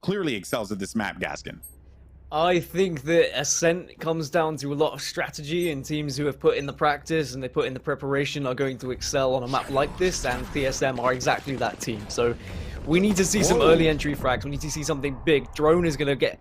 clearly excels at this map, Gaskin. I think that Ascent comes down to a lot of strategy, and teams who have put in the practice and they put in the preparation are going to excel on a map like this, and TSM are exactly that team. So we need to see some early entry frags. We need to see something big. Drone is going to get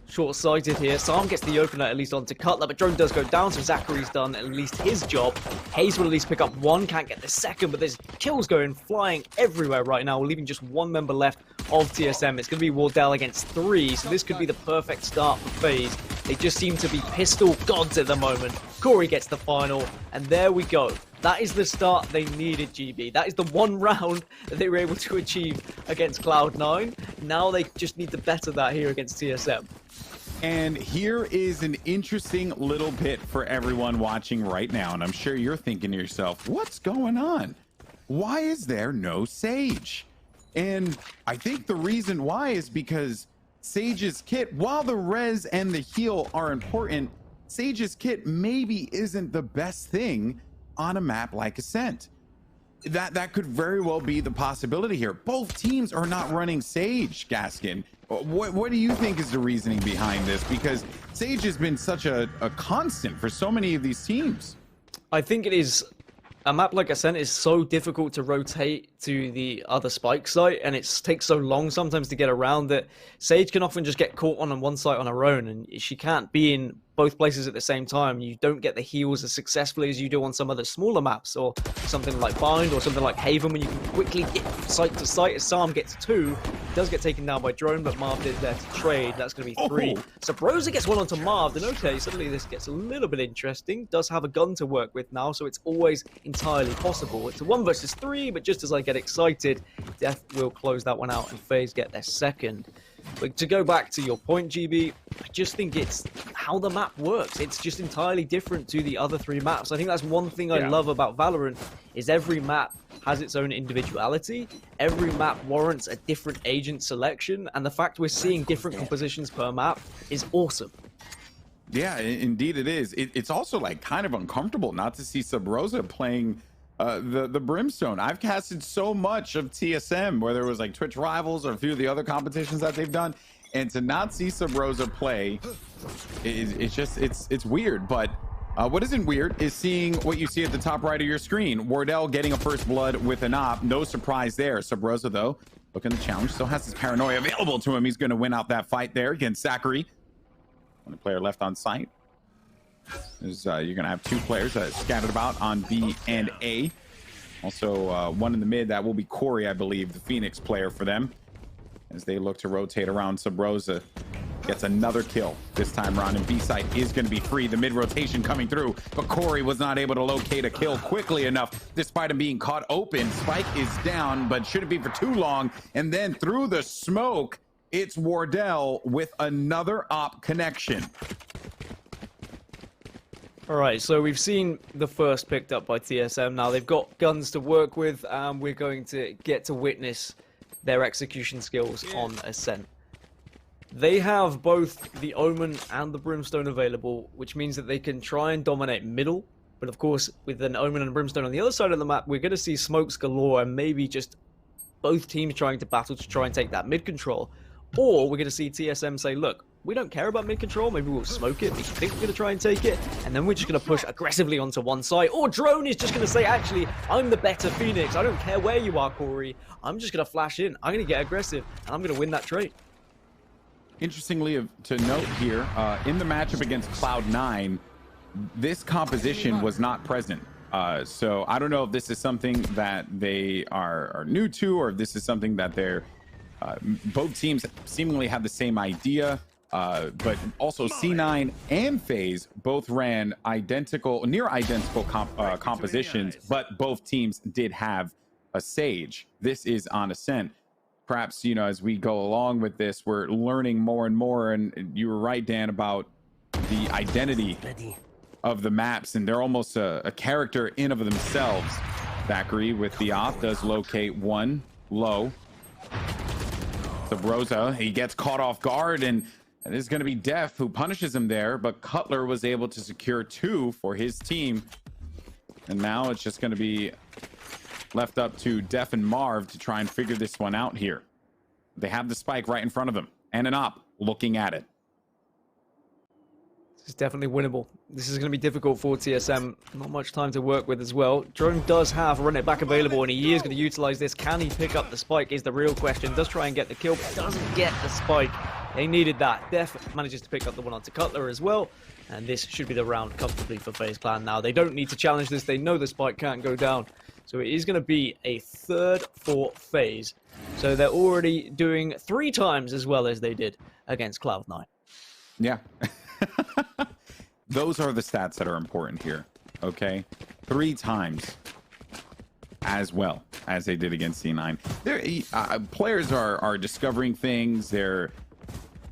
short-sighted here. Sam gets the opener at least onto Cutler, but Drone does go down, so ZachaREEE's done at least his job. Hazed will at least pick up one, can't get the second, but there's kills going flying everywhere right now. We're leaving just one member left of TSM. It's going to be Wardell against 3, so this could be the perfect start for FaZe. They just seem to be pistol gods at the moment. Corey gets the final, and there we go. That is the start they needed, GB. That is the one round that they were able to achieve against Cloud9. Now they just need to better that here against TSM. And here is an interesting little bit for everyone watching right now. And I'm sure you're thinking to yourself, what's going on? Why is there no Sage? And I think the reason why is because Sage's kit, while the res and the heal are important, Sage's kit maybe isn't the best thing on a map like Ascent. That could very well be the possibility here. Both teams are not running Sage, Gaskin. What do you think is the reasoning behind this? Because Sage has been such a constant for so many of these teams. I think it is. A map like Ascent is so difficult to rotate to the other spike site, and it takes so long sometimes to get around that Sage can often just get caught on one site on her own, and she can't be in both places at the same time. You don't get the heals as successfully as you do on some other smaller maps, or something like Bind, or something like Haven, when you can quickly get site to site. As Sam gets 2, he does get taken down by Drone, but Marved is there to trade. That's going to be 3. Subroza gets one onto Marved, and okay, suddenly this gets a little bit interesting. Does have a gun to work with now, so it's always entirely possible. It's a 1 versus 3, but just as I get excited, Dephh will close that one out, and FaZe get their second. But to go back to your point, GB, I just think it's how the map works. It's just entirely different to the other 3 maps. I think that's one thing I love about Valorant, is every map has its own individuality. Every map warrants a different agent selection, and the fact we're seeing different compositions per map is awesome. Yeah, indeed it is. It's also like kind of uncomfortable not to see Subroza playing the Brimstone. I've casted so much of TSM, whether it was like Twitch Rivals or a few of the other competitions that they've done, and to not see Subroza play, it's weird. But what isn't weird is seeing what you see at the top right of your screen. Wardell getting a first blood with an op. No surprise there. Subroza, though, looking to challenge. Still has his paranoia available to him. He's going to win out that fight there against ZachaREEE. One player left on site. You're going to have 2 players scattered about on B and A. Also, one in the mid. That will be Corey, I believe, the Phoenix player for them, as they look to rotate around. Subroza gets another kill this time around, and B site is going to be free. The mid rotation coming through, but Corey was not able to locate a kill quickly enough, despite him being caught open. Spike is down, but shouldn't be for too long. And then through the smoke, it's Wardell with another op connection. All right, so we've seen the first picked up by TSM. Now they've got guns to work with, and we're going to get to witness their execution skills on Ascent. They have both the Omen and the Brimstone available, which means that they can try and dominate middle. But of course, with an Omen and a Brimstone on the other side of the map, we're going to see smokes galore, and maybe just both teams trying to battle to try and take that mid control. Or we're going to see TSM say, look, we don't care about mid control, maybe we'll smoke it, we think we're going to try and take it, and then we're just going to push aggressively onto one side. Or Drone is just going to say, actually, I'm the better Phoenix, I don't care where you are, Corey, I'm just going to flash in, I'm going to get aggressive, and I'm going to win that trade. Interestingly to note here, in the matchup against Cloud9, this composition was not present. So I don't know if this is something that they are new to, or if this is something that they're both teams seemingly have the same idea, but also C9 and FaZe both ran near identical compositions, but both teams did have a Sage. This is on Ascent. Perhaps, you know, as we go along with this, we're learning more and more. And you were right, Dan, about the identity of the maps, and they're almost a character in of themselves. ZachaREEE with the op does locate one low. Subroza, he gets caught off guard, and it is going to be Dephh who punishes him there, but Cutler was able to secure 2 for his team. And now it's just going to be left up to Dephh and Marved to try and figure this one out here. They have the spike right in front of them, and an op looking at it. This is definitely winnable. This is going to be difficult for TSM. Not much time to work with as well. Drone does have run it back available, and he is going to utilize this. Can he pick up the spike is the real question. Does try and get the kill, but doesn't get the spike. They needed that. Dephh manages to pick up the one onto Cutler as well. And this should be the round comfortably for FaZe Clan now. They don't need to challenge this. They know the spike can't go down. So it is going to be a third for FaZe. So they're already doing 3 times as well as they did against Cloud9. Yeah. Those are the stats that are important here, okay? 3 times as well as they did against C9. Players are discovering things. They're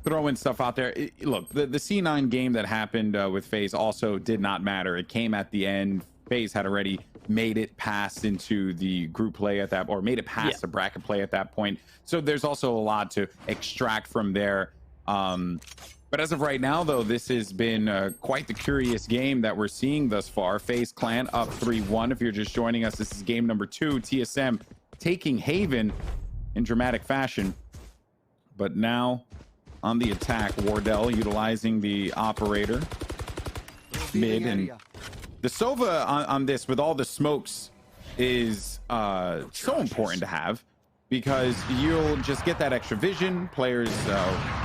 throwing stuff out there. Look, the C9 game that happened with FaZe also did not matter. It came at the end. FaZe had already made it past into the group play at that, or made it past the bracket play at that point. So there's also a lot to extract from there. But as of right now, though, this has been quite the curious game that we're seeing thus far. FaZe Clan up 3-1. If you're just joining us, this is game number 2. TSM taking Haven in dramatic fashion. But now on the attack, Wardell utilizing the operator mid. And the Sova on this with all the smokes is so important to have, because you'll just get that extra vision. Players,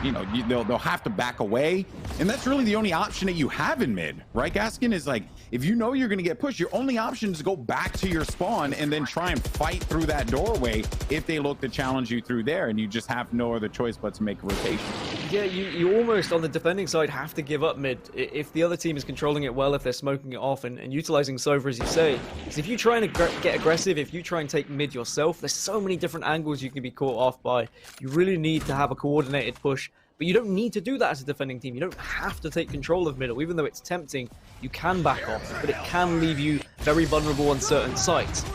you know, they'll have to back away, and that's really the only option that you have in mid, right? Gaskin is like, if you know you're going to get pushed, your only option is to go back to your spawn and then try and fight through that doorway if they look to challenge you through there, and you just have no other choice but to make a rotation. Yeah, you almost on the defending side have to give up mid if the other team is controlling it well, if they're smoking it off and utilizing Sova, as you say. Because if you try and get aggressive, if you try and take mid yourself, there's so many different angles you can be caught off by. You really need to have a coordinated push, but you don't need to do that as a defending team. You don't have to take control of middle. Even though it's tempting, you can back off, but it can leave you very vulnerable on certain sites.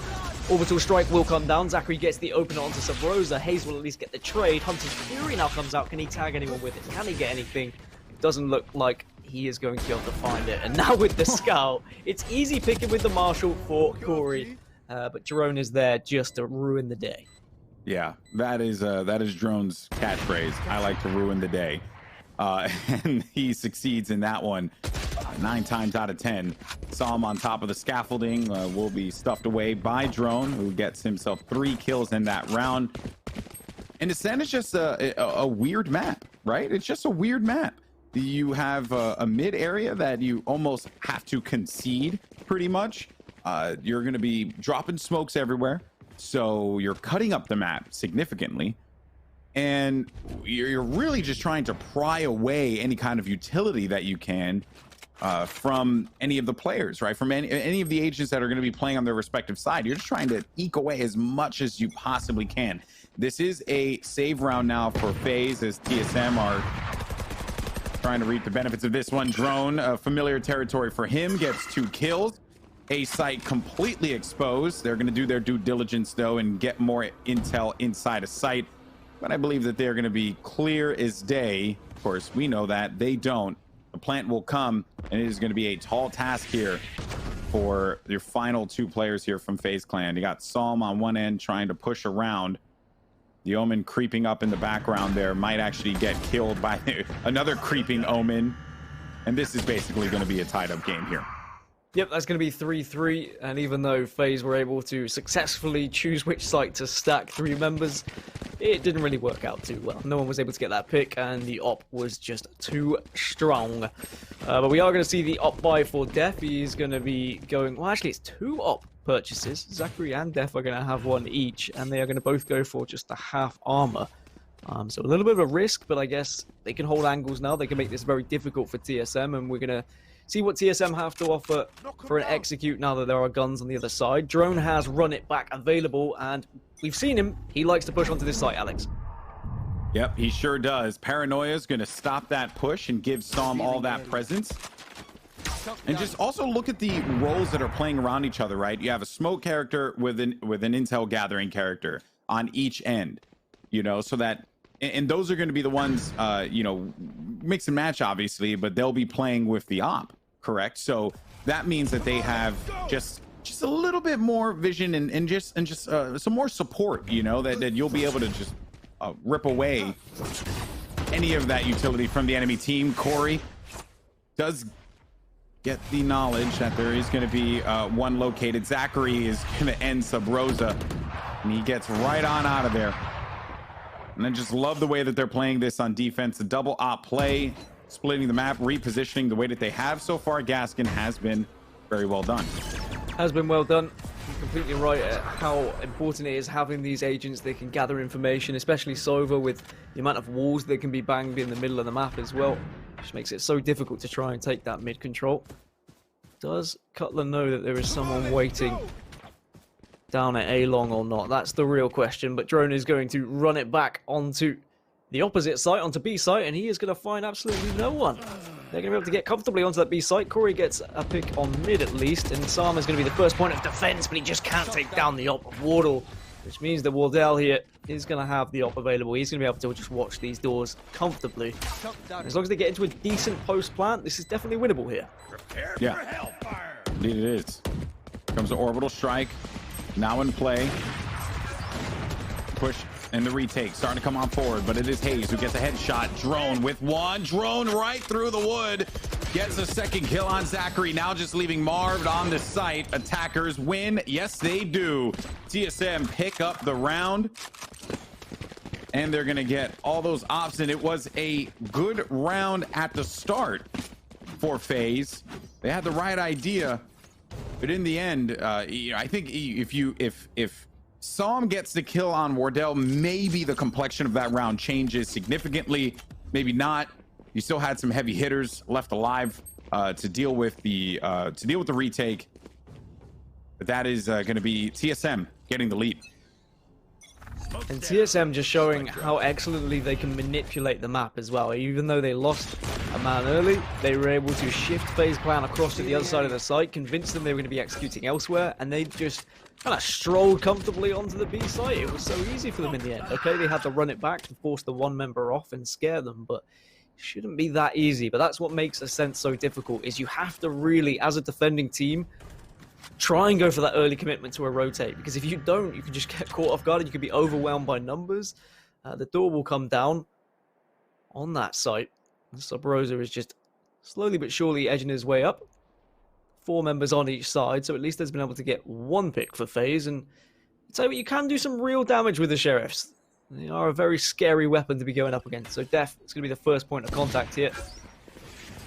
Orbital strike will come down. ZachaREEE gets the opener onto Subroza. Hazed will at least get the trade. Hunter's Fury now comes out. Can he tag anyone with it? Can he get anything? It doesn't look like he is going to be able to find it. And now with the scout, it's easy picking with the Marshal for Corey. But Drone is there just to ruin the day. Yeah, that is Drone's catchphrase. I like to ruin the day. And he succeeds in that one 9 times out of 10. Saw him on top of the scaffolding. Will be stuffed away by Drone, who gets himself 3 kills in that round. And Ascent is just a weird map, right? It's just a weird map. You have a mid area that you almost have to concede pretty much. You're going to be dropping smokes everywhere, so you're cutting up the map significantly. And you're really just trying to pry away any kind of utility that you can from any of the players, right? From any of the agents that are going to be playing on their respective side. You're just trying to eke away as much as you possibly can. This is a save round now for FaZe, as TSM are trying to reap the benefits of this one. Drone, familiar territory for him, gets 2 kills. A site completely exposed. They're going to do their due diligence, though, and get more intel inside a site. But I believe that they're going to be clear as day. Of course, we know that. They don't. The plant will come, and it is going to be a tall task here for your final 2 players here from FaZe Clan. You got Psalm on one end trying to push around. The Omen creeping up in the background there might actually get killed by another creeping Omen. And this is basically going to be a tied-up game here. Yep, that's going to be 3-3, and even though FaZe were able to successfully choose which site to stack 3 members, it didn't really work out too well. No one was able to get that pick, and the op was just too strong. But we are going to see the op buy for Dephh. He's going to be going... Well, actually, it's 2 op purchases. ZachaREEE and Dephh are going to have 1 each, and they are going to both go for just a half armor. So a little bit of a risk, but I guess they can hold angles now. They can make this very difficult for TSM, and we're going to see what TSM have to offer for an execute now that there are guns on the other side. Drone has run it back available, and we've seen him. He likes to push onto this site, Alex. Yep, he sure does. Paranoia is going to stop that push and give Psalm all that presence. And just also look at the roles that are playing around each other, right? You have a smoke character with an intel gathering character on each end, you know, so that... And those are going to be the ones, you know, mix and match, obviously, but they'll be playing with the op, correct? So that means that they have just a little bit more vision and just some more support, you know, that you'll be able to just rip away any of that utility from the enemy team. Corey does get the knowledge that there is going to be one located. ZachaREEE is going to end Subroza, and he gets right on out of there. And I just love the way that they're playing this on defense. The double op play, splitting the map, repositioning the way that they have so far. Gaskin has been very well done. Has been well done. You're completely right at how important it is having these agents that can gather information, especially Sova, with the amount of walls that can be banged in the middle of the map as well. Which makes it so difficult to try and take that mid control. Does Cutler know that there is someone waiting down at A long or not? That's the real question, but Drone is going to run it back onto the opposite site, onto B site, and he is going to find absolutely no one. They're going to be able to get comfortably onto that B site. Corey gets a pick on mid at least, and Sam is going to be the first point of defense, but he just can't take down the op of Wardell, which means that Wardell here is going to have the op available. He's going to be able to just watch these doors comfortably. As long as they get into a decent post plant, this is definitely winnable here. Yeah, indeed it is. Comes the orbital strike. Now in play. Push and the retake starting to come on forward, but it is Hazed who gets a headshot. Drone with one. Drone right through the wood. Gets a second kill on ZachaREEE. Now just leaving Marved on the site. Attackers win. Yes, they do. TSM pick up the round. And they're going to get all those ops. And it was a good round at the start for FaZe. They had the right idea. But in the end, I think if Psalm gets the kill on Wardell, maybe the complexion of that round changes significantly. Maybe not. You still had some heavy hitters left alive to deal with the retake. But that is going to be TSM getting the lead. And TSM just showing how excellently they can manipulate the map as well. Even though they lost a man early, they were able to shift FaZe plan across to the other side of the site, convince them they were going to be executing elsewhere, and they just kind of strolled comfortably onto the B site. It was so easy for them in the end. Okay, they had to run it back to force the one member off and scare them, but it shouldn't be that easy. But that's what makes Ascent so difficult, is you have to really, as a defending team, try and go for that early commitment to a rotate, because if you don't, you can just get caught off guard and you can be overwhelmed by numbers. The door will come down on that site. Subroza is just slowly but surely edging his way up. 4 members on each side, so at least there's been able to get one pick for FaZe. And I'll tell you what, you can do some real damage with the Sheriffs. They are a very scary weapon to be going up against. So Dephh is going to be the first point of contact here.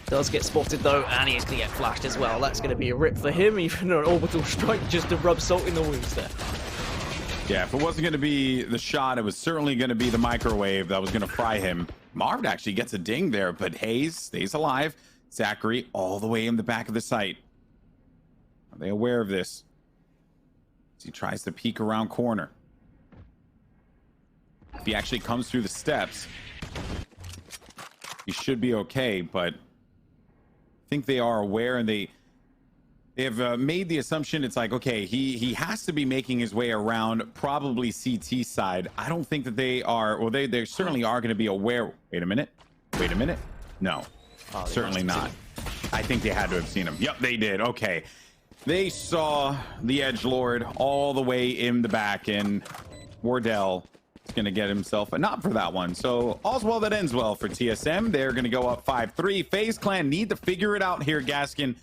Does get spotted though, and he's going to get flashed as well. That's going to be a rip for him, even an orbital strike just to rub salt in the wounds there. Yeah, if it wasn't going to be the shot, it was certainly going to be the microwave that was going to fry him. Marved actually gets a ding there, but Hazed stays alive. ZachaREEE all the way in the back of the site. Are they aware of this? As he tries to peek around corner. If he actually comes through the steps, he should be okay, but I think they are aware, and they have made the assumption it's like, okay, he has to be making his way around probably CT side. I don't think that they are, well, they certainly are going to be aware. Wait a minute. No, certainly not. I think they had to have seen him. Yep, they did. Okay. They saw the edgelord all the way in the back, and Wardell is going to get himself a knob for that one. So all's well that ends well for TSM. They're going to go up 5-3. FaZe Clan need to figure it out here, Gaskin.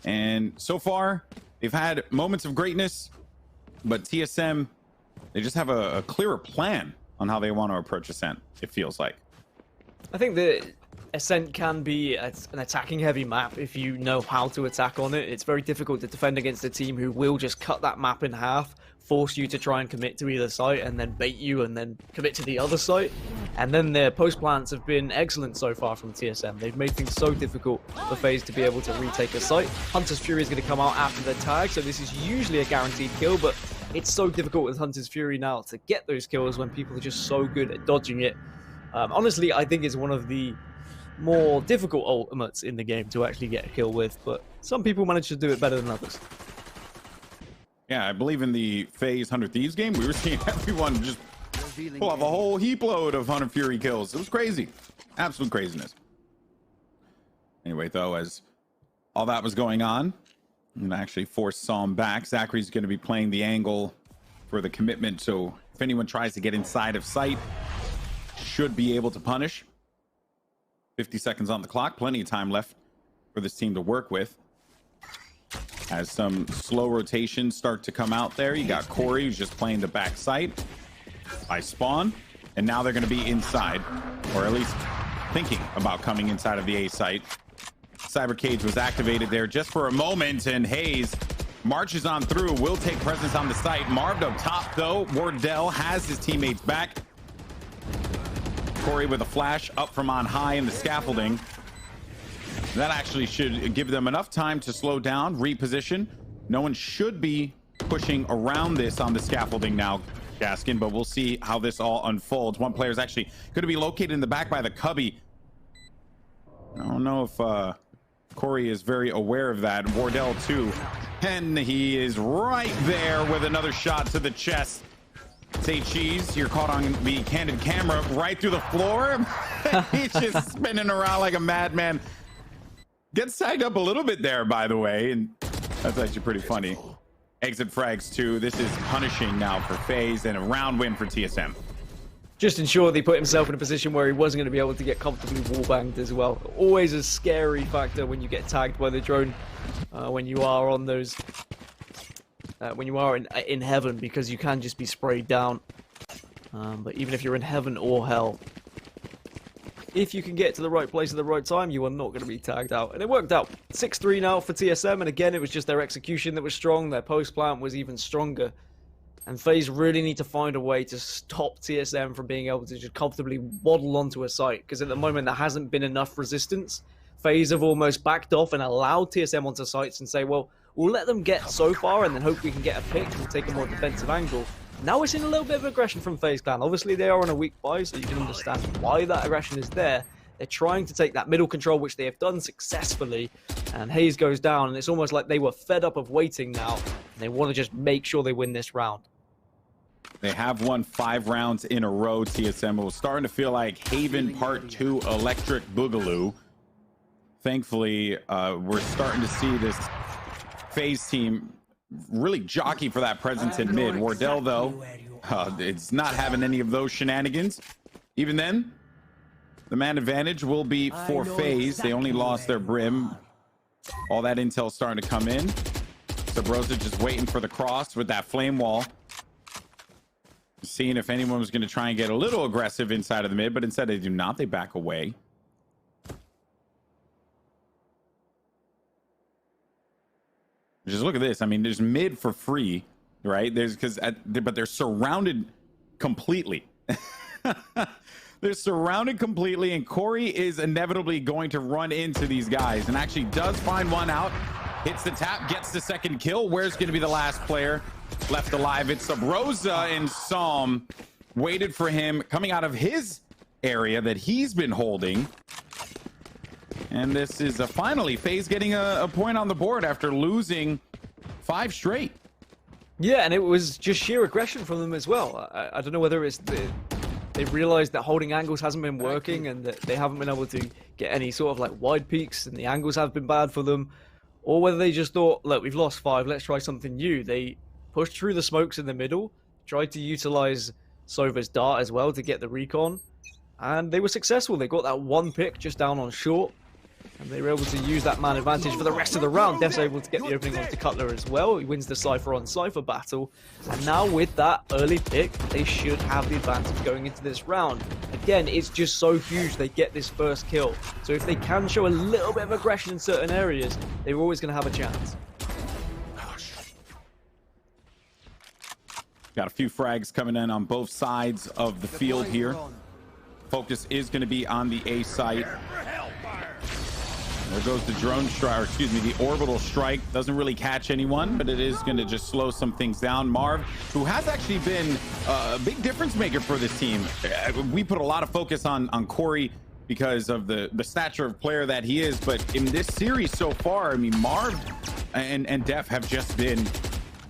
And so far, they've had moments of greatness, but TSM, they just have a clearer plan on how they want to approach Ascent, it feels like. I think that Ascent can be an attacking heavy map if you know how to attack on it. It's very difficult to defend against a team who will just cut that map in half, force you to try and commit to either site, and then bait you and then commit to the other site. And then their post plants have been excellent so far from TSM. They've made things so difficult for FaZe to be able to retake a site. Hunter's Fury is going to come out after the tag, so this is usually a guaranteed kill, but it's so difficult with Hunter's Fury now to get those kills when people are just so good at dodging it. Honestly, I think it's one of the more difficult ultimates in the game to actually get a kill with, but some people manage to do it better than others. Yeah, I believe in the FaZe 100 Thieves game, we were seeing everyone just pull off a whole heap load of Hunter Fury kills. It was crazy. Absolute craziness. Anyway, though, as all that was going on, and actually forced Psalm back, ZachaREEE's going to be playing the angle for the commitment, so if anyone tries to get inside of sight, should be able to punish. 50 seconds on the clock. Plenty of time left for this team to work with. As some slow rotations start to come out there. You got Corey, who's just playing the back site by spawn. And now they're going to be inside, or at least thinking about coming inside of the A site. Cyber Cage was activated there just for a moment, and Hazed marches on through, will take presence on the site. Marved up top, though. Wardell has his teammates back. Corey with a flash up from on high in the scaffolding. That actually should give them enough time to slow down, reposition. No one should be pushing around this on the scaffolding now, Gaskin, but we'll see how this all unfolds. One player is actually going to be located in the back by the cubby. I don't know if Corey is very aware of that. Wardell too. And he is right there with another shot to the chest. Say cheese, you're caught on the candid camera right through the floor. He's just spinning around like a madman. Gets tagged up a little bit there, by the way, and that's actually pretty funny. Exit frags too. This is punishing now for FaZe, and a round win for TSM. Just ensured he put himself in a position where he wasn't going to be able to get comfortably wallbanged as well. Always a scary factor when you get tagged by the drone, when you are on those, when you are in heaven, because you can just be sprayed down. But even if you're in heaven or hell, if you can get to the right place at the right time, you are not going to be tagged out. And it worked out. 6-3 now for TSM, and again, it was just their execution that was strong. Their post-plant was even stronger. And FaZe really need to find a way to stop TSM from being able to just comfortably waddle onto a site, because at the moment there hasn't been enough resistance. FaZe have almost backed off and allowed TSM onto sites and say, well, we'll let them get so far and then hope we can get a pick and take a more defensive angle. Now we're seeing a little bit of aggression from FaZe Clan. Obviously they are on a weak buy, so you can understand why that aggression is there. They're trying to take that middle control, which they have done successfully, and Hazed goes down, and it's almost like they were fed up of waiting now, and they want to just make sure they win this round. They have won 5 rounds in a row, TSM. It was starting to feel like Haven Part 2 Electric Boogaloo. Thankfully, we're starting to see this FaZe team really jockey for that presence in mid. Wardell, though, it's not having any of those shenanigans. Even then, the man advantage will be for FaZe. They only lost their brim. All that intel starting to come in. Subroza just waiting for the cross with that flame wall. Seeing if anyone was going to try and get a little aggressive inside of the mid, but instead they do not. They back away. Just look at this. I mean, there's mid for free, right? But they're surrounded completely. They're surrounded completely, and Corey is inevitably going to run into these guys, and actually does find one out. Hits the tap, gets the second kill. Where's going to be the last player left alive? It's Subroza, and Psalm waited for him coming out of his area that he's been holding. And this is finally FaZe getting a point on the board after losing 5 straight. Yeah, and it was just sheer aggression from them as well. I don't know whether it's they've realized that holding angles hasn't been working and that they haven't been able to get any sort of like wide peaks and the angles have been bad for them, or whether they just thought, look, we've lost 5, let's try something new. They pushed through the smokes in the middle, tried to utilize Sova's dart as well to get the recon, and they were successful. They got that 1 pick just down on short, and they were able to use that man advantage for the rest of the round. Deph's able to get the opening onto Cutler as well. He wins the Cypher on Cypher battle. And now with that early pick, they should have the advantage going into this round. Again, it's just so huge they get this first kill. So if they can show a little bit of aggression in certain areas, they're always going to have a chance. Got a few frags coming in on both sides of the field here. Focus is going to be on the A site. There goes the drone strike, or excuse me, the orbital strike. Doesn't really catch anyone, but it is going to just slow some things down. Marv, who has actually been a big difference maker for this team. We put a lot of focus on Corey because of the stature of player that he is, but in this series so far, I mean, Marv and Dephh have just been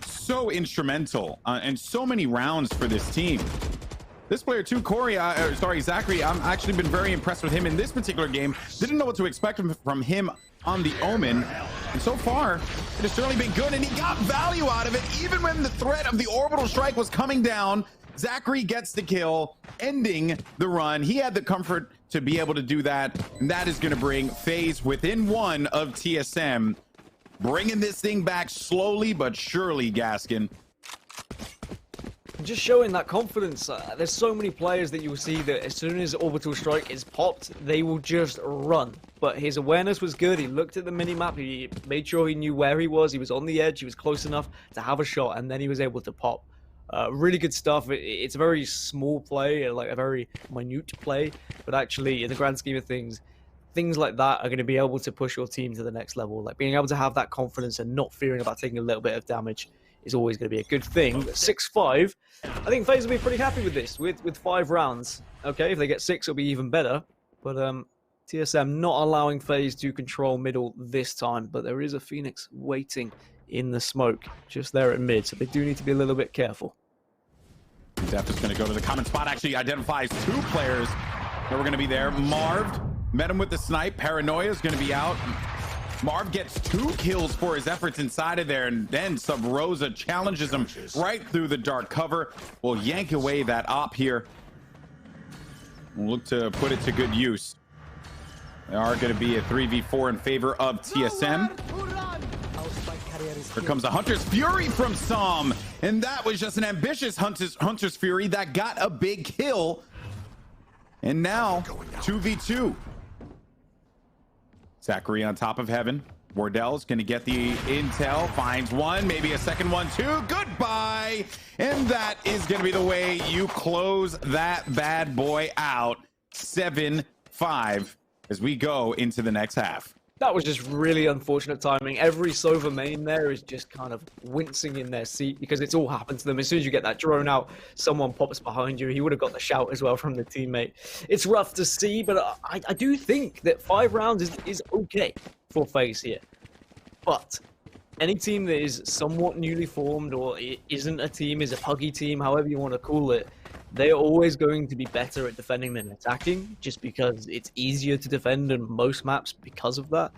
so instrumental and so many rounds for this team. This player too, Corey, ZachaREEE, I've actually been very impressed with him in this particular game. Didn't know what to expect from him on the Omen. And so far, it has certainly been good, and he got value out of it, even when the threat of the orbital strike was coming down. ZachaREEE gets the kill, ending the run. He had the comfort to be able to do that, and that is going to bring FaZe within one of TSM, bringing this thing back slowly but surely, Gaskin. Just showing that confidence. There's so many players that you will see that as soon as Orbital Strike is popped, they will just run. But his awareness was good. He looked at the minimap. He made sure he knew where he was. He was on the edge. He was close enough to have a shot, and then he was able to pop. Really good stuff. It's a very small play, like a very minute play, but actually, in the grand scheme of things, things like that are going to be able to push your team to the next level. Like being able to have that confidence and not fearing about taking a little bit of damage is always going to be a good thing. 6-5, I think FaZe will be pretty happy with this, with 5 rounds. Okay, if they get 6, it'll be even better. But TSM not allowing FaZe to control middle this time, but there is a Phoenix waiting in the smoke just there at mid, so they do need to be a little bit careful. Dephh is going to go to the common spot, actually identifies 2 players that were going to be there. Marved met him with the snipe. Paranoia is going to be out. Marv gets 2 kills for his efforts inside of there, and then Subroza challenges him right through the dark cover. Will yank away that op here. We'll look to put it to good use. There are going to be a 3v4 in favor of TSM. Here comes a Hunter's Fury from Som, and that was just an ambitious Hunter's Fury that got a big kill. And now 2v2. ZachaREEE on top of heaven. Wardell's gonna get the intel, finds one, maybe a second one too. Goodbye. And that is gonna be the way you close that bad boy out. 7-5 as we go into the next half. That was just really unfortunate timing. Every Sova main there is just kind of wincing in their seat because it's all happened to them. As soon as you get that drone out, someone pops behind you. He would have got the shout as well from the teammate. It's rough to see, but I do think that 5 rounds is okay for FaZe here. But any team that is somewhat newly formed or isn't a team, is a puggy team, however you want to call it, they are always going to be better at defending than attacking, just because it's easier to defend on most maps because of that.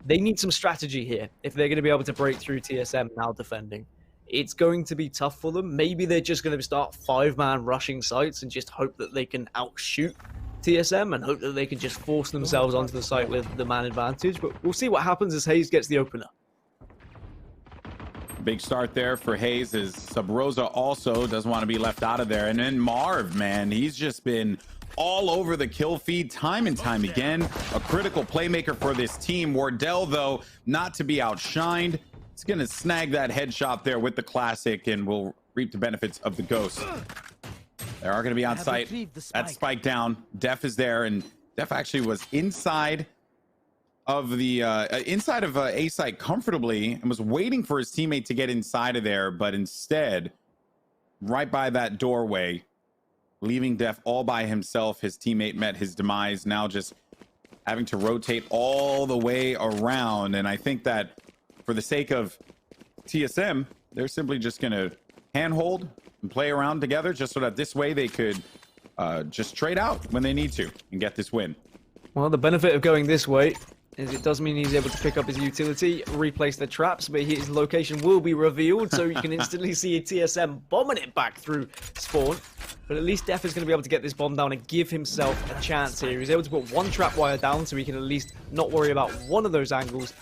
They need some strategy here if they're going to be able to break through TSM now defending. It's going to be tough for them. Maybe they're just going to start 5-man rushing sites and just hope that they can outshoot TSM and hope that they can just force themselves onto the site with the man advantage. But we'll see what happens as Hazed gets the opener. Big start there for Hazed, as Subroza also doesn't want to be left out of there. And then Marv, man, he's just been all over the kill feed time and time again. A critical playmaker for this team. Wardell, though, not to be outshined. He's going to snag that headshot there with the classic and will reap the benefits of the ghost. They are going to be on site. That spike down. Dephh is there, and Dephh actually was inside of the A site comfortably and was waiting for his teammate to get inside of there, but instead, right by that doorway, leaving Dephh all by himself. His teammate met his demise, now just having to rotate all the way around. And I think that for the sake of TSM, they're simply just going to handhold and play around together, just so that this way they could just trade out when they need to and get this win. Well, the benefit of going this way is it does mean he's able to pick up his utility, replace the traps, but his location will be revealed, so you can instantly see a TSM bombing it back through spawn. But at least Dephh is going to be able to get this bomb down and give himself a chance here. He's able to put 1 trap wire down, so he can at least not worry about one of those angles.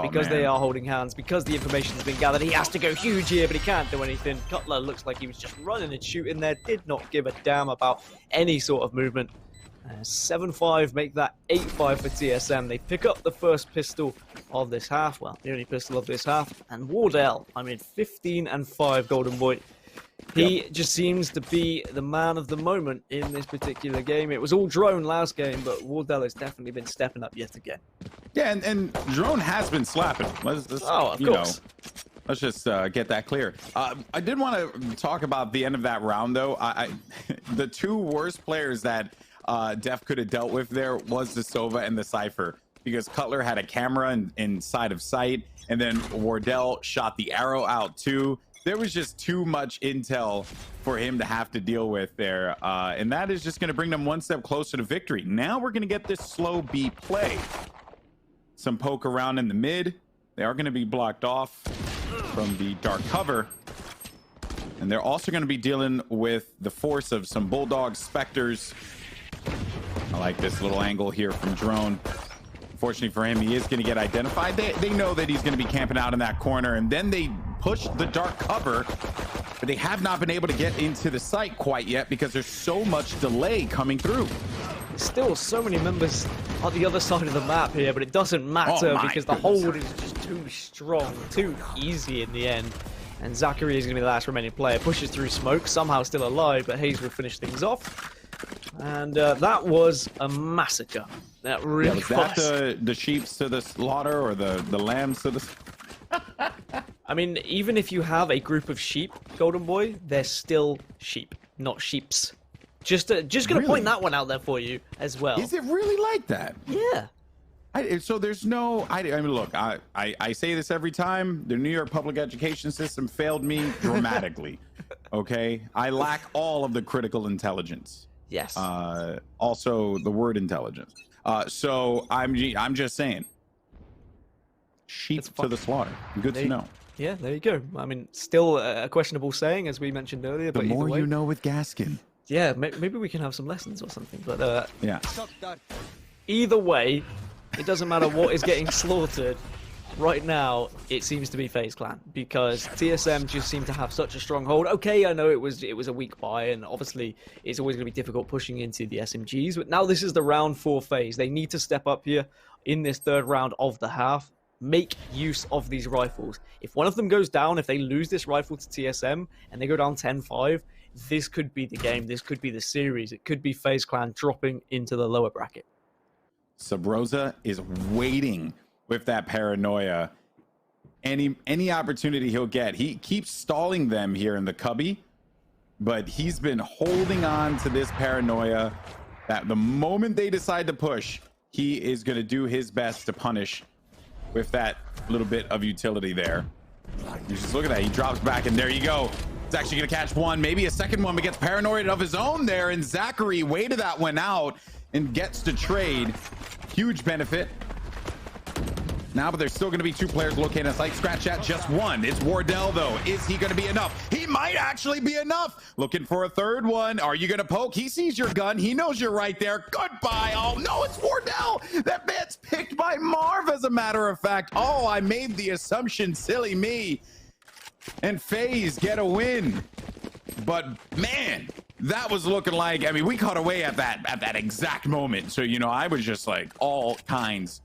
Because they are holding hands, because the information has been gathered. He has to go huge here, but he can't do anything. Cutler looks like he was just running and shooting there, did not give a damn about any sort of movement. 7-5, make that 8-5 for TSM. They pick up the first pistol of this half. Well, the only pistol of this half. And Wardell, 15-5 Golden Boy. He just seems to be the man of the moment in this particular game. It was all drone last game, but Wardell has definitely been stepping up yet again. Yeah, and drone has been slapping. Let's of course. Let's just get that clear. I did want to talk about the end of that round, though. The 2 worst players that Dephh could have dealt with there was the Sova and the Cypher, because Cutler had a camera inside of sight, and then Wardell shot the arrow out too. There was just too much intel for him to have to deal with there, and that is just going to bring them 1 step closer to victory. Now we're going to get this slow B play. Some poke around in the mid. They are going to be blocked off from the dark cover. And they're also going to be dealing with the force of some Bulldog Spectres. I like this little angle here from Drone. Unfortunately for him, he is going to get identified. They know that he's going to be camping out in that corner, and then they push the dark cover, but they have not been able to get into the site quite yet because there's so much delay coming through. Still so many members on the other side of the map here, but it doesn't matter because the hold is just too strong, too easy in the end. And ZachaREEE is going to be the last remaining player. Pushes through smoke, somehow still alive, but Hazed will finish things off. And that was a massacre. That really was. That the sheeps to the slaughter or the lambs to the... I mean, even if you have a group of sheep, Golden Boy, they're still sheep, not sheeps. Just gonna point that one out there for you as well. Is it really like that? Yeah. So there's no, I mean, look, I say this every time. The New York public education system failed me dramatically. Okay, I lack all of the critical intelligence. Yes. Also the word intelligence. So I'm just saying, sheep to the slaughter. Good to know. Yeah, there you go. I mean, still a questionable saying, as we mentioned earlier. The but more way, you know with Gaskin. Yeah, maybe we can have some lessons or something. But yeah. Either way, it doesn't matter what is getting slaughtered. Right now, it seems to be FaZe Clan because TSM just seem to have such a strong hold. Okay, I know it was a weak buy, and obviously it's always going to be difficult pushing into the SMGs. But now this is the round for FaZe. They need to step up here in this third round of the half. Make use of these rifles. If one of them goes down, if they lose this rifle to TSM and they go down 10-5, this could be the game. This could be the series. It could be FaZe Clan dropping into the lower bracket. Subroza is waiting with that paranoia. Any opportunity he'll get. He keeps stalling them here in the cubby, but he's been holding on to this paranoia that the moment they decide to push, he is going to do his best to punish with that little bit of utility there. You just look at that. He drops back, and there you go. He's actually going to catch one, maybe a second one, but gets paranoid of his own there, and ZachaREEE waited that one out and gets to trade. Huge benefit. Now, but there's still going to be two players located on site. Scratch at just one. It's Wardell, though. Is he going to be enough? He might actually be enough. Looking for a third one. Are you going to poke? He sees your gun. He knows you're right there. Goodbye. Oh, no, it's Wardell. That man's picked by Marved, as a matter of fact. Oh, I made the assumption. Silly me. And FaZe get a win. But, man, that was looking like, I mean, we caught away at that exact moment. So, you know, I was just like all kinds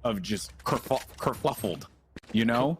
of just kerfluffled, you know?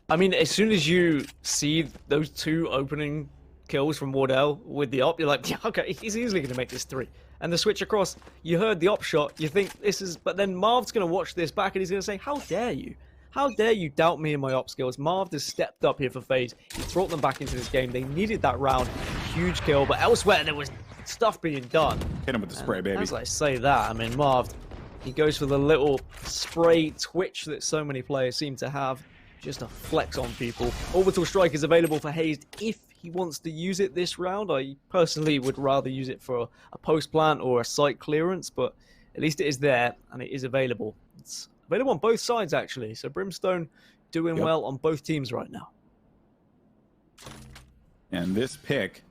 I mean, as soon as you see those two opening kills from Wardell with the op, you're like, yeah, okay, he's easily going to make this 3. And the switch across, you heard the op shot, you think this is, but then Marved's going to watch this back and he's going to say, how dare you? How dare you doubt me and my op skills? Marved has stepped up here for FaZe. He brought them back into this game. They needed that round. Huge kill, but elsewhere there was stuff being done. Hit him with the spray, baby. As I say that, I mean, Marved, he goes for the little spray twitch that so many players seem to have, just to flex on people. Orbital Strike is available for Hazed if he wants to use it this round. I personally would rather use it for a post plant or a site clearance, but at least it is there and it is available. It's available on both sides, actually. So Brimstone doing well on both teams right now. And this pick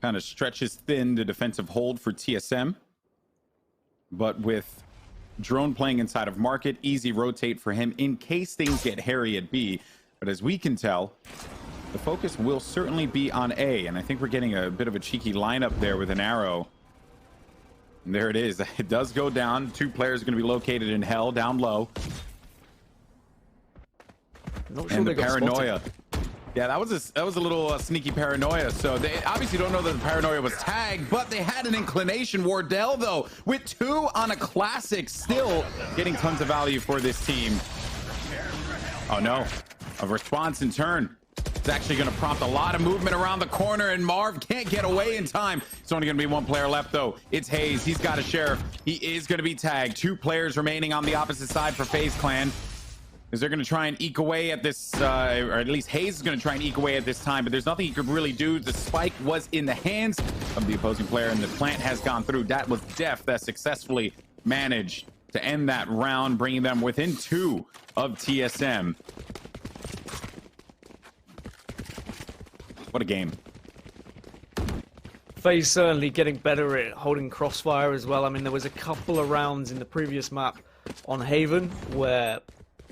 kind of stretches thin the defensive hold for TSM. But with Drone playing inside of Market, easy rotate for him in case things get hairy at B. But as we can tell, the focus will certainly be on A. And I think we're getting a bit of a cheeky lineup there with an arrow. And there it is. It does go down. 2 players are going to be located in hell down low. And the paranoia. Yeah, that was a little sneaky paranoia. So they obviously don't know that the paranoia was tagged, but they had an inclination. Wardell, though, with 2 on a classic, still getting tons of value for this team. Oh, no. A response in turn. It's actually going to prompt a lot of movement around the corner, and Marv can't get away in time. It's only going to be 1 player left, though. It's Hazed. He's got a sheriff. He is going to be tagged. 2 players remaining on the opposite side for FaZe Clan. Is they're going to try and eke away at this, or at least Hazed is going to try and eke away at this time, but there's nothing he could really do. The spike was in the hands of the opposing player, and the plant has gone through. That was Dephh that successfully managed to end that round, bringing them within 2 of TSM. What a game. FaZe certainly getting better at holding crossfire as well. I mean, there was a couple of rounds in the previous map on Haven where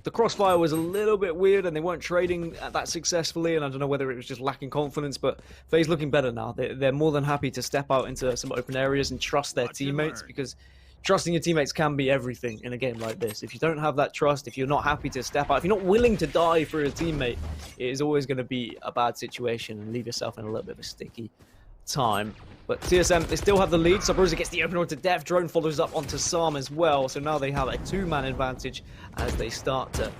the crossfire was a little bit weird and they weren't trading that successfully, and I don't know whether it was just lacking confidence, but FaZe looking better now. They're more than happy to step out into some open areas and trust their teammates, because trusting your teammates can be everything in a game like this. If you don't have that trust, if you're not happy to step out, if you're not willing to die for a teammate, it is always going to be a bad situation and leave yourself in a little bit of a sticky time. But TSM, they still have the lead. Subroza gets the opener onto Dephh. Drone follows up onto Sam as well. So now they have a two-man advantage as they start to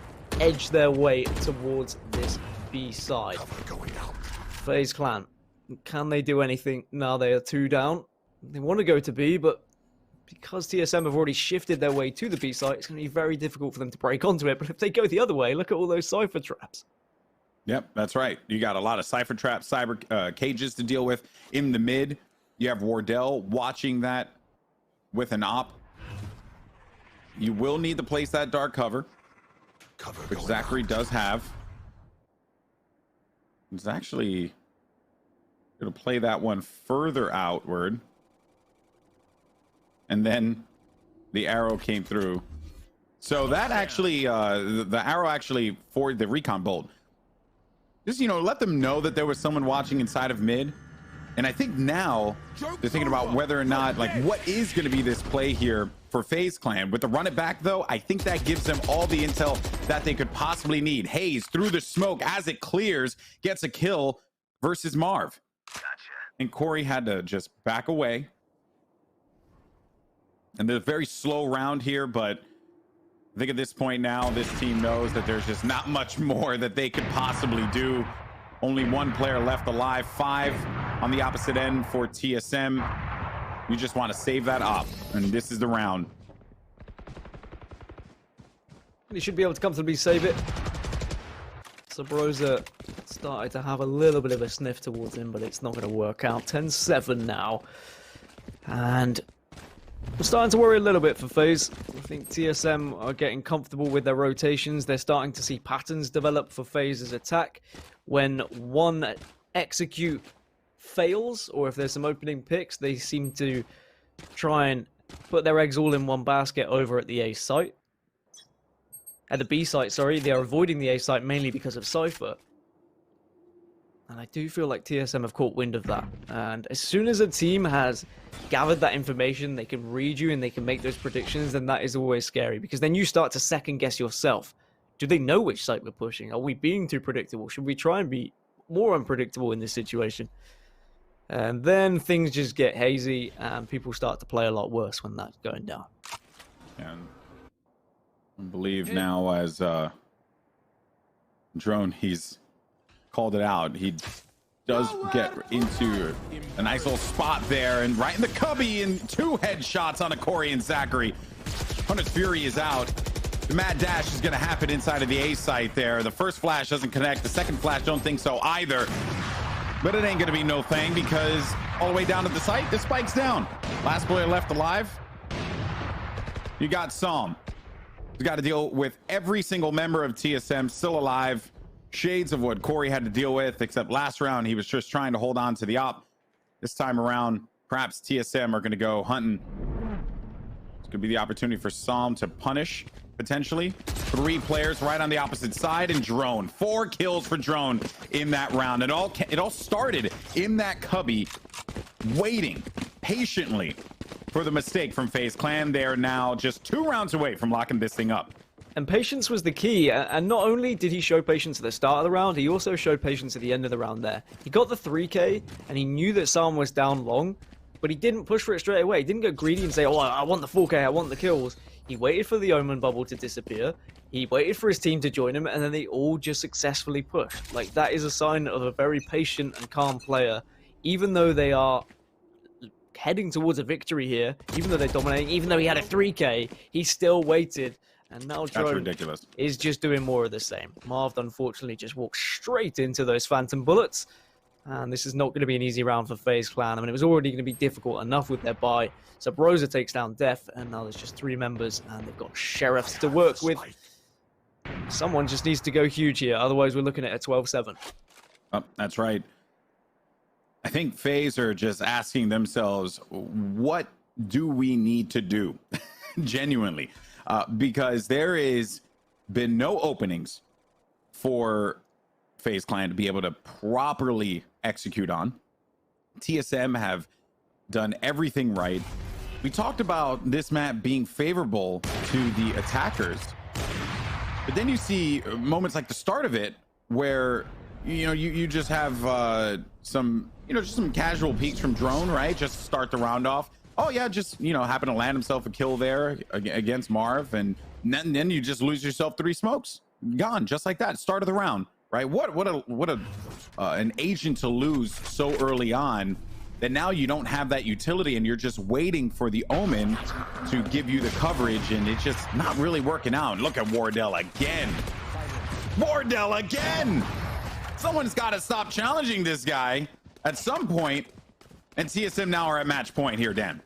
edge their way towards this B side. FaZe Clan, can they do anything? Now they are 2 down. They want to go to B, but because TSM have already shifted their way to the B site, it's going to be very difficult for them to break onto it. But if they go the other way, look at all those Cypher traps. Yep, that's right. You got a lot of Cypher traps, cyber cages to deal with in the mid. You have Wardell watching that with an op. You will need to place that dark cover, which ZachaREEE does have. It's actually going to play that one further outward. And then the arrow came through. So that actually, the arrow actually for the recon bolt. Just, you know, let them know that there was someone watching inside of mid. And I think now they're thinking about whether or not, like, what is going to be this play here for FaZe Clan. With the run it back, though, I think that gives them all the intel that they could possibly need. Hazed through the smoke as it clears, gets a kill versus Marv. And Corey had to just back away. And they're a very slow round here, but I think at this point now, this team knows that there's just not much more that they could possibly do. Only one player left alive, 5 on the opposite end for TSM. You just want to save that op, and this is the round. He should be able to comfortably save it. Subroza started to have a little bit of a sniff towards him, but it's not going to work out. 10-7 now. And we're starting to worry a little bit for FaZe. I think TSM are getting comfortable with their rotations. They're starting to see patterns develop for FaZe's attack. When one execute fails, or if there's some opening picks, they seem to try and put their eggs all in one basket over at the A site. At the B site, sorry, they are avoiding the A site mainly because of Cypher. And I do feel like TSM have caught wind of that. And as soon as a team has gathered that information, they can read you and they can make those predictions, then that is always scary. Because then you start to second guess yourself. Do they know which site we're pushing? Are we being too predictable? Should we try and be more unpredictable in this situation? And then things just get hazy and people start to play a lot worse when that's going down. And I believe now as Drone, he's called it out. He does get into a nice little spot there and right in the cubby, and 2 headshots on a Corey and ZachaREEE. Hunter's Fury is out. The mad dash is going to happen inside of the A site there. The first flash doesn't connect. The second flash, don't think so either. But it ain't going to be no thing, because all the way down to the site, the spike's down. Last player left alive. You got Psalm. He's got to deal with every single member of TSM still alive. Shades of what Corey had to deal with, except last round he was just trying to hold on to the op. This time around, perhaps TSM are going to go hunting. It's going to be the opportunity for Psalm to punish, potentially. 3 players right on the opposite side, and Drone. 4 kills for Drone in that round. It all started in that cubby, waiting patiently for the mistake from FaZe Clan. They are now just 2 rounds away from locking this thing up. And patience was the key, and not only did he show patience at the start of the round, he also showed patience at the end of the round there. He got the 3K, and he knew that Sam was down long, but he didn't push for it straight away. He didn't go greedy and say, oh, I want the 4K, I want the kills. He waited for the Omen bubble to disappear, he waited for his team to join him, and then they all just successfully pushed. Like, that is a sign of a very patient and calm player, even though they are heading towards a victory here, even though they're dominating, even though he had a 3K, he still waited. And now Drone is just doing more of the same. Marved, unfortunately, just walked straight into those phantom bullets. And this is not going to be an easy round for FaZe Clan. I mean, it was already going to be difficult enough with their buy. Subroza takes down Dephh, and now there's just 3 members, and they've got sheriffs to work with. Someone just needs to go huge here, otherwise we're looking at a 12-7. Oh, that's right. I think FaZe are just asking themselves, what do we need to do? Genuinely. Because there is been no openings for FaZe Clan to be able to properly execute on. TSM have done everything right. We talked about this map being favorable to the attackers, but then you see moments like the start of it where you just have some just some casual peeks from Drone, right? Just start the round off. Oh yeah, just happen to land himself a kill there against Marv, and then you just lose yourself 3 smokes, gone just like that. Start of the round, right? What an agent to lose so early on, that now you don't have that utility and you're just waiting for the Omen to give you the coverage, and it's just not really working out. Look at Wardell again. Wardell again. Someone's got to stop challenging this guy at some point. And TSM now are at match point here, Dan.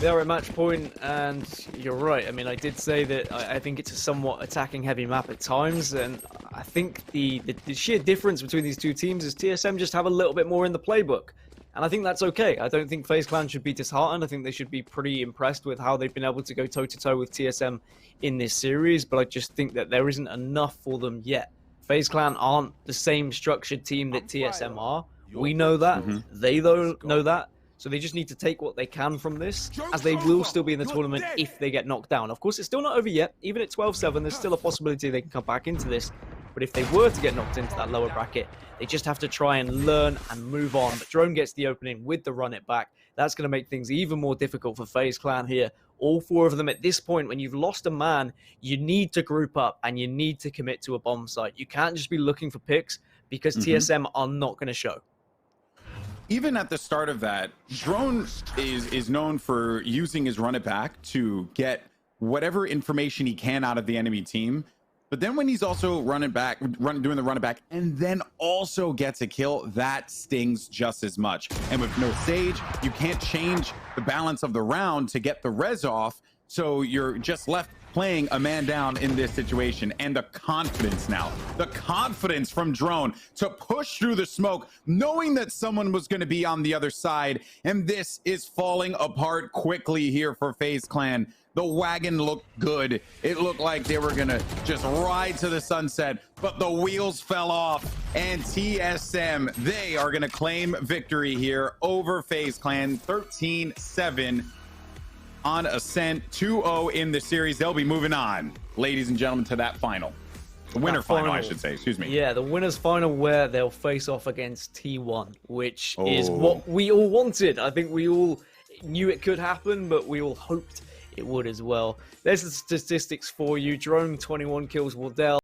They are at match point, and you're right. I mean, I did say that I think it's a somewhat attacking heavy map at times, and I think the sheer difference between these two teams is TSM just have a little bit more in the playbook. And I think that's okay. I don't think FaZe Clan should be disheartened. I think they should be pretty impressed with how they've been able to go toe-to-toe with TSM in this series, but I just think that there isn't enough for them yet. FaZe Clan aren't the same structured team that TSM are. We know that. They don't know that. So they just need to take what they can from this, as they will still be in the tournament if they get knocked down. Of course, it's still not over yet. Even at 12-7, there's still a possibility they can come back into this. But if they were to get knocked into that lower bracket, they just have to try and learn and move on. But Drone gets the opening with the run it back. That's going to make things even more difficult for FaZe Clan here. All 4 of them at this point, when you've lost a man, you need to group up and you need to commit to a bomb site. You can't just be looking for picks, because TSM are not going to show. Even at the start of that, Drone is known for using his run it back to get whatever information he can out of the enemy team. But then when he's also doing the run it back and then also gets a kill, that stings just as much. And with no Sage, you can't change the balance of the round to get the res off. So you're just left playing a man down in this situation. And the confidence now, the confidence from Drone to push through the smoke, knowing that someone was going to be on the other side. And this is falling apart quickly here for FaZe Clan. The wagon looked good. It looked like they were going to just ride to the sunset, but the wheels fell off. And TSM, they are going to claim victory here over FaZe Clan, 13-7 on Ascent, 2-0 in the series. They'll be moving on, ladies and gentlemen, to that final. The winner final, I should say. Excuse me. Yeah, the winner's final, where they'll face off against T1, which is what we all wanted. I think we all knew it could happen, but we all hoped it would as well. There's the statistics for you. Drone, 21 kills. Wardell,